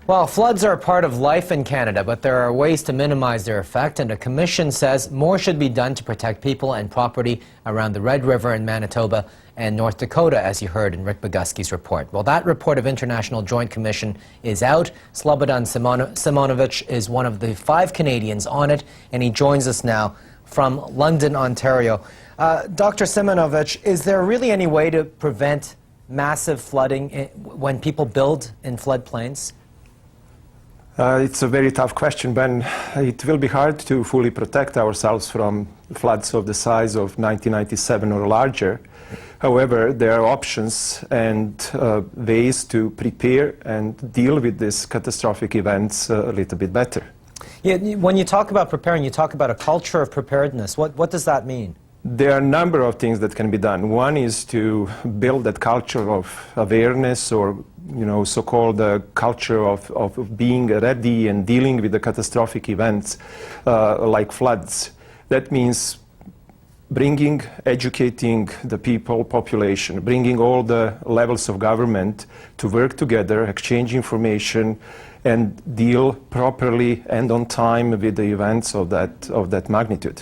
Well, floods are a part of life in Canada, but there are ways to minimize their effect, and a commission says more should be done to protect people and property around the Red River in Manitoba and North Dakota, as you heard in Rick Boguski's report. Well, that report of International Joint Commission is out. Slobodan Simonovic is one of the 5 Canadians on it, and he joins us now from London, Ontario. Dr. Simonovic, is there really any way to prevent massive flooding when people build in floodplains? It's a very tough question, Ben. It will be hard to fully protect ourselves from floods of the size of 1997 or larger. However, there are options and ways to prepare and deal with these catastrophic events a little bit better. Yeah, when you talk about preparing, you talk about a culture of preparedness. What does that mean? There are a number of things that can be done. One is to build that culture of awareness, or so-called culture of being ready and dealing with the catastrophic events like floods. That means educating the population, bringing all the levels of government to work together, exchange information, and deal properly and on time with the events of that magnitude.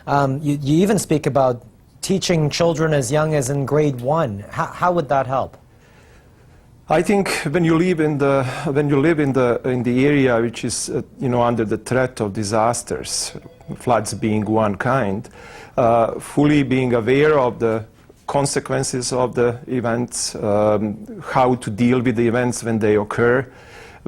You even speak about teaching children as young as in grade 1. How would that help? I think when you live in the area which is under the threat of disasters, floods being one kind, fully being aware of the consequences of the events, how to deal with the events when they occur,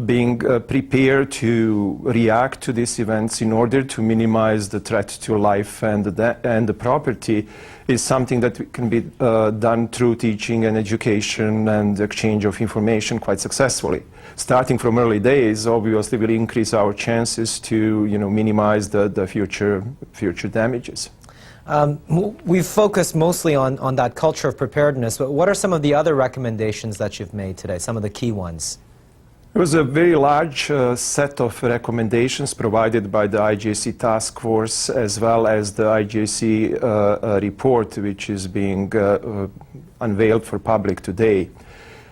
being prepared to react to these events in order to minimize the threat to life and the property is something that can be done through teaching and education and exchange of information quite successfully. Starting from early days, obviously, will increase our chances to minimize the future damages. We've focused mostly on that culture of preparedness, but what are some of the other recommendations that you've made today, some of the key ones? There was a very large set of recommendations provided by the IJC task force, as well as the IJC report, which is being unveiled for public today.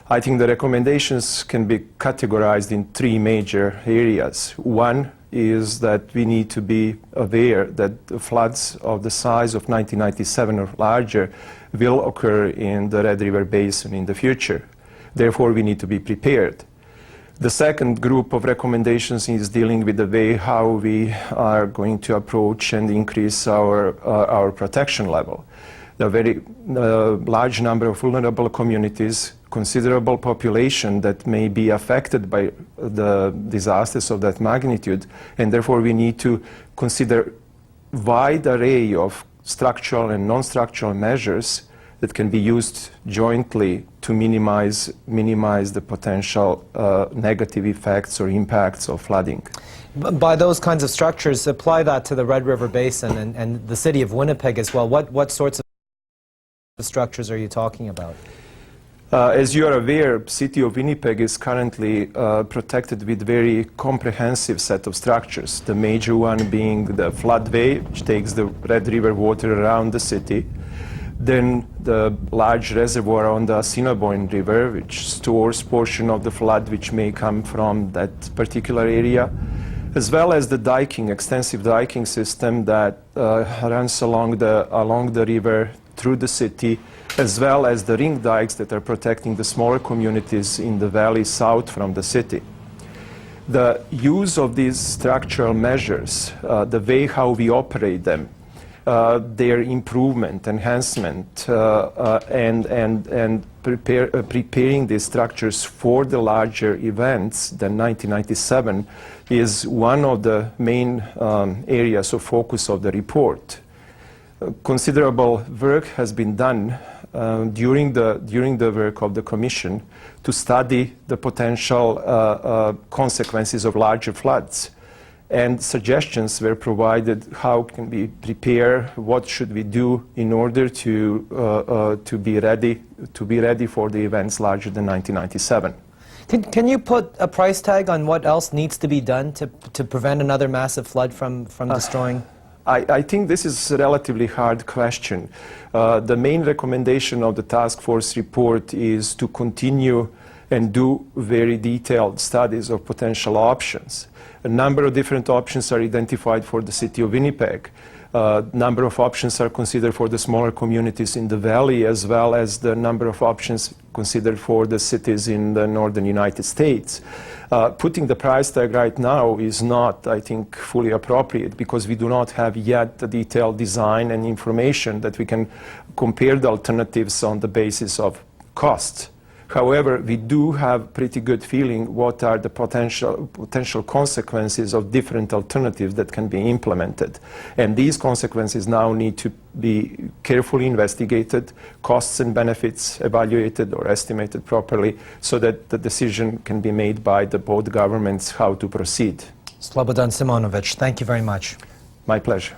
I think the recommendations can be categorized in 3 major areas. One is that we need to be aware that the floods of the size of 1997 or larger will occur in the Red River Basin in the future. Therefore, we need to be prepared. The second group of recommendations is dealing with the way how we are going to approach and increase our protection level. The very large number of vulnerable communities, considerable population that may be affected by the disasters of that magnitude, and therefore we need to consider a wide array of structural and non-structural measures that can be used jointly to minimize the potential negative effects or impacts of flooding. By those kinds of structures, apply that to the Red River Basin and the city of Winnipeg as well. What sorts of structures are you talking about? As you are aware, the city of Winnipeg is currently protected with very comprehensive set of structures. The major one being the floodway, which takes the Red River water around the city. Then the large reservoir on the Assiniboine River, which stores portion of the flood which may come from that particular area, as well as the extensive diking system that runs along the river through the city, as well as the ring dikes that are protecting the smaller communities in the valley south from the city. The use of these structural measures, the way how we operate them, their improvement, enhancement, and preparing these structures for the larger events than 1997 is one of the main areas of focus of the report. Considerable work has been done during the work of the Commission to study the potential consequences of larger floods. And suggestions were provided how can we prepare, what should we do in order to be ready for the events larger than 1997. Can you put a price tag on what else needs to be done to prevent another massive flood from destroying? I think this is a relatively hard question. The main recommendation of the task force report is to continue and do very detailed studies of potential options. A number of different options are identified for the city of Winnipeg. Number of options are considered for the smaller communities in the valley, as well as the number of options considered for the cities in the northern United States. Putting the price tag right now is not, I think, fully appropriate, because we do not have yet the detailed design and information that we can compare the alternatives on the basis of cost. However, we do have pretty good feeling what are the potential consequences of different alternatives that can be implemented. And these consequences now need to be carefully investigated, costs and benefits evaluated or estimated properly, so that the decision can be made by both governments how to proceed. Slobodan Simonovic, thank you very much. My pleasure.